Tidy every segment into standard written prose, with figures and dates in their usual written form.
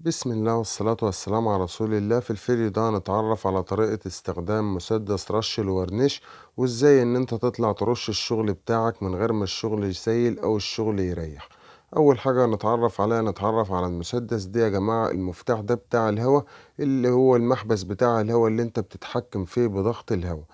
بسم الله والصلاة والسلام على رسول الله. في الفيديو ده هنتعرف على طريقة استخدام مسدس رش الورنيش، وازاي ان انت تطلع ترش الشغل بتاعك من غير ما الشغل يسيل او الشغل يريح. اول حاجة نتعرف على المسدس دي يا جماعة. المفتاح ده بتاع الهوا، اللي هو المحبس بتاع الهوا اللي انت بتتحكم فيه بضغط الهوا.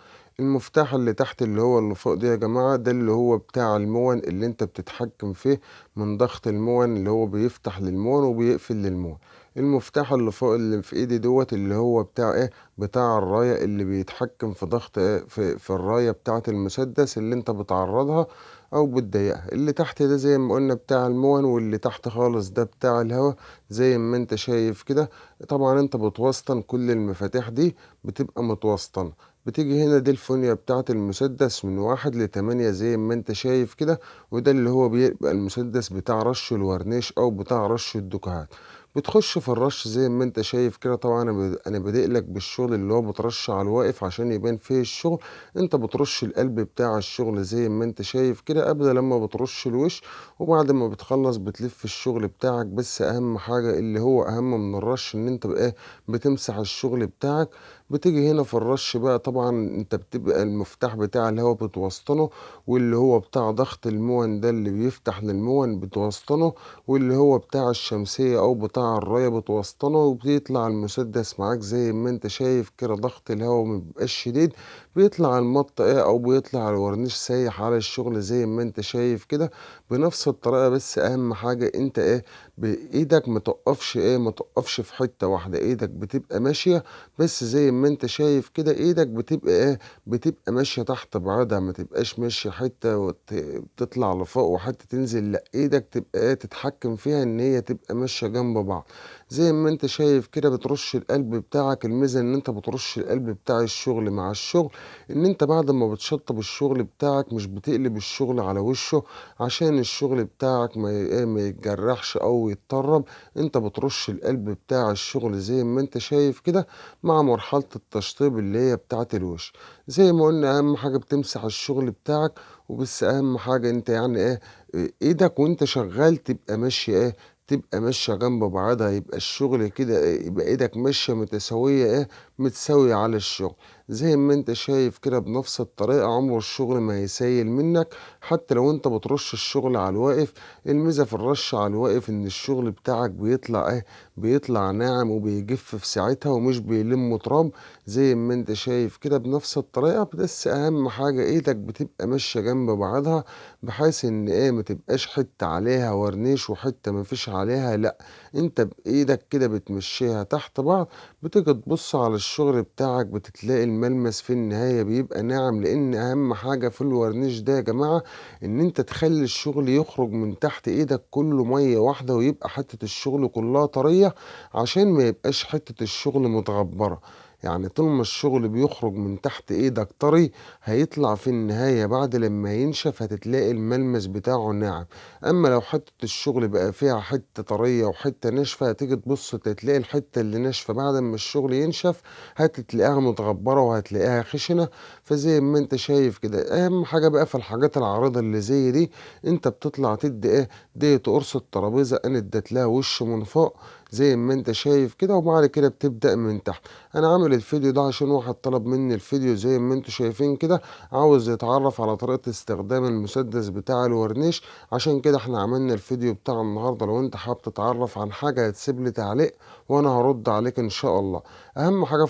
المفتاح اللي تحت اللي هو اللي فوق ده يا جماعة، ده اللي هو بتاع المون اللي انت بتتحكم فيه من ضغط المون، اللي هو بيفتح للمون وبيقفل للمون. المفتاح اللي فوق اللي في ايدي دوت اللي هو بتاع بتاع الراية، اللي بيتحكم في ضغط في الراية بتاعة المسدس اللي انت بتعرضها او بتضيقها. اللي تحت ده زي ما قلنا بتاع المون، واللي تحت خالص ده بتاع الهوا زي ما انت شايف كده. طبعا انت بتوسطن كل المفاتيح دي، بتبقى متوسطنة. بتيجي هنا دي الفونية بتاعة المسدس من 1 ل8 زي ما انت شايف كده. وده اللي هو بيبقى المسدس بتاع رش الورنيش او بتاع رش الدكهات. بتخش في الرش زي ما انت شايف كده. طبعا انا بادئ لك بالشغل اللي هو بترش على الواقف عشان يبان فيه الشغل. انت بترش القلب بتاع الشغل زي ما انت شايف كده قبل لما بترش الوش. وبعد ما بتخلص بتلف الشغل بتاعك. بس اهم حاجة اللي هو اهم من الرش ان انت بقى بتمسح الشغل بتاعك. بتيجي هنا في الرش بقى، طبعا انت بتبقى المفتاح بتاع الهواء بتوسطنه، واللي هو بتاع ضغط المون ده اللي بيفتح للمون بتوسطنه، واللي هو بتاع الشمسية أو بتاع الراية بتوسطنه. وبيطلع المسدس معاك زي ما انت شايف كده. ضغط الهواء مبيبقاش شديد، بيطلع المط أو بيطلع الورنيش سايح على الشغل زي ما انت شايف كده. بنفس الطريقة. بس أهم حاجة انت بإيدك متقفش في حتة واحدة. ايدك بتبقى ماشية، بس زي ما انت شايف كده ايدك بتبقى بتبقى ماشية تحت بعضها. ما تبقاش ماشية حتة وتطلع لفوق وحتة تنزل، لا ايدك تبقى تتحكم فيها ان هي تبقى ماشية جنب بعض. زي ما انت شايف كده بترش القلب بتاعك. الميزة ان انت بترش القلب بتاع الشغل مع الشغل، ان انت بعد ما بتشطب الشغل بتاعك مش بتقلب الشغل على وشه عشان الشغل بتاعك ما يتجرحش او يتطرب. انت بترش القلب بتاع الشغل زي ما انت شايف كده مع مرحلة التشطيب اللي هي بتاعة الوش. زي ما قلنا اهم حاجة بتمسح الشغل بتاعك. وبس اهم حاجة انت ايدك وانت شغال تبقى ماشية تبقى ماشية جنب بعضها. يبقى الشغل كده يبقى ايدك ماشية متساوية متساوية على الشغل. زي ما انت شايف كده بنفس الطريقة عمر الشغل ما يسيل منك. حتى لو انت بترش الشغل على الواقف، الميزة في الرش على الواقف ان الشغل بتاعك بيطلع بيطلع ناعم وبيجف في ساعتها ومش بيلم تراب. زي ما انت شايف كده بنفس الطريقة. بس اهم حاجة ايدك بتبقى ماشية جنب بعضها، بحيث ان ما تبقاش حتة عليها ورنيش وحتة ما فيش عليها، لا انت بايدك كده بتمشيها تحت بعض. بتيجي تبص على الشغل بتاعك بتتلاقي الملمس في النهاية بيبقى ناعم. لان اهم حاجة في الورنيش ده يا جماعة ان انت تخلي الشغل يخرج من تحت ايدك كله مية واحدة، ويبقى حتة الشغل كلها طرية عشان ما يبقاش حتة الشغل متغبرة. يعني طول ما الشغل بيخرج من تحت ايدك طري، هيطلع في النهاية بعد لما ينشف هتتلاقي الملمس بتاعه ناعم. اما لو حتة الشغل بقى فيها حتة طرية وحتة ناشفة، هتيجي تبص تلاقي الحتة اللي ناشفة بعد ما الشغل ينشف هتتلاقيها متغبرة وهتلاقيها خشنة. فزي ما انت شايف كده اهم حاجة بقى في الحاجات العارضة اللي زي دي، انت بتطلع تدي دي تقرص الترابيزة ان ادت لها وش من فوق زي ما انت شايف كده. وبعد كده بتبدأ من تحت. انا عامل الفيديو ده عشان واحد طلب مني الفيديو زي ما انتوا شايفين كده، عاوز يتعرف على طريقة استخدام المسدس بتاع الورنيش. عشان كده احنا عملنا الفيديو بتاع النهاردة. لو انت حابب تتعرف عن حاجة هتسيب لي تعليق وانا هرد عليك ان شاء الله. اهم حاجة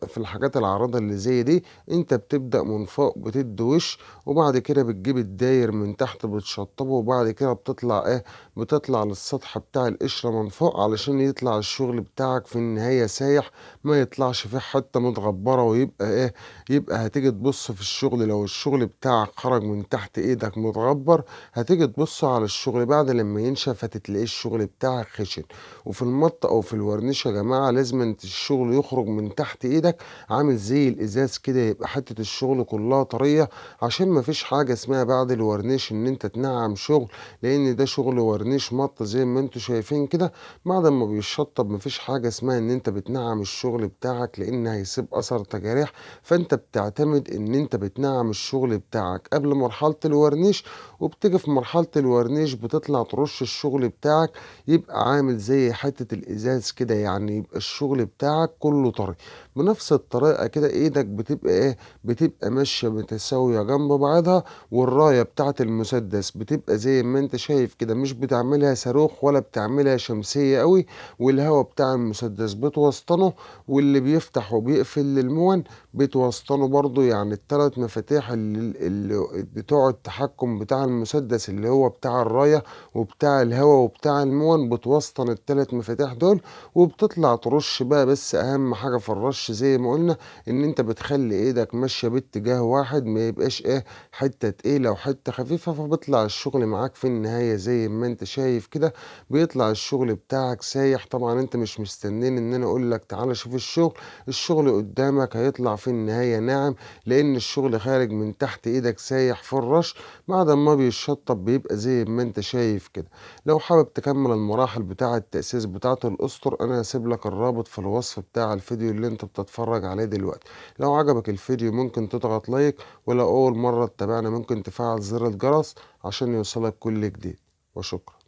في الحاجات العارضة اللي زي دي، انت بتبدأ من فوق بتدي وش، وبعد كده بتجيب الداير من تحت بتشطبه، وبعد كده بتطلع بتطلع للسطح بتاع القشرة من فوق علشان يطلع الشغل بتاعك في النهاية سايح، ما يطلعش فيه حتة متغبرة. ويبقى يبقى هتيجي تبص في الشغل لو الشغل بتاعك خرج من تحت ايدك متغبر، هتيجي تبص على الشغل بعد لما ينشف هتتلاقي الشغل بتاعك خشن. وفي المط او في الورنيش يا جماعة لازم انت الشغل يخرج من تحت ايدك عامل زي الازاز كده، يبقى حتة الشغل كلها طرية. عشان ما فيش حاجة اسمها بعد الورنيش ان انت تنعم شغل، لان ده شغل ورنيش مط زي ما انتوا شايفين كده. بعد ما بيشطّب ما فيش حاجة اسمها إن أنت بتنعّم الشغل بتاعك لإن هيسيب أثر تجاريح، فأنت بتعتمد إن أنت بتنعّم الشغل بتاعك قبل مرحلة الورنيش، وبتيجي في مرحلة الورنيش بتطلع ترُش الشغل بتاعك يبقى عامل زي حتّة الإزاز كده، يعني يبقى الشغل بتاعك كُلّه طري. بنفس الطريقة كده إيدك بتبقى إيه، بتبقى ماشية متساوية جنب بعضها، والراية بتاعة المسدس بتبقى زي ما أنت شايف كده، مش بتعملها صاروخ ولا بتعملها شمسية أوي، والهوا بتاع المسدس بتوسطنه، واللي بيفتح وبيقفل المَوَّن بتوسطنه برضه، يعني ال3 مفاتيح بتوع التحكم بتاع المسدس اللي هو بتاع الراية وبتاع الهوا وبتاع المَوَّن بتوسطن ال3 مفاتيح دول، وبتطلع ترُش بقى. بس أهم حاجة في الرش زي ما قُلنا إن أنت بتخلّي إيدك ماشية باتجاه واحد، ما يبقاش إيه، حتّة تقيلة وحتّة خفيفة، فبيطلع الشغل معاك في النهاية زي ما أنت شايف كده، بيطلع الشغل بتاعك سايح. طبعًا أنت مش مستنّيني إن أنا أقول لك تعالَ شوف الشغل، الشغل قدّامك هيطلع في النهاية ناعم، لإن الشغل خارج من تحت إيدك سايح في الرش، بعد أمّا بيتشطّب بيبقى زي ما أنت شايف كده. لو حابب تكمّل المراحل بتاعة التأسيس بتاعة الأسطر، أنا هاسيب لك الرابط في الوصف بتاع الفيديو اللي أنت بتتفرّج عليه دلوقتي. لو عجبك الفيديو ممكن تضغط لايك، ولو أول مرّة تتابعنا ممكن تفعّل زر الجرس عشان يوصلك كل جديد، وشكرًا.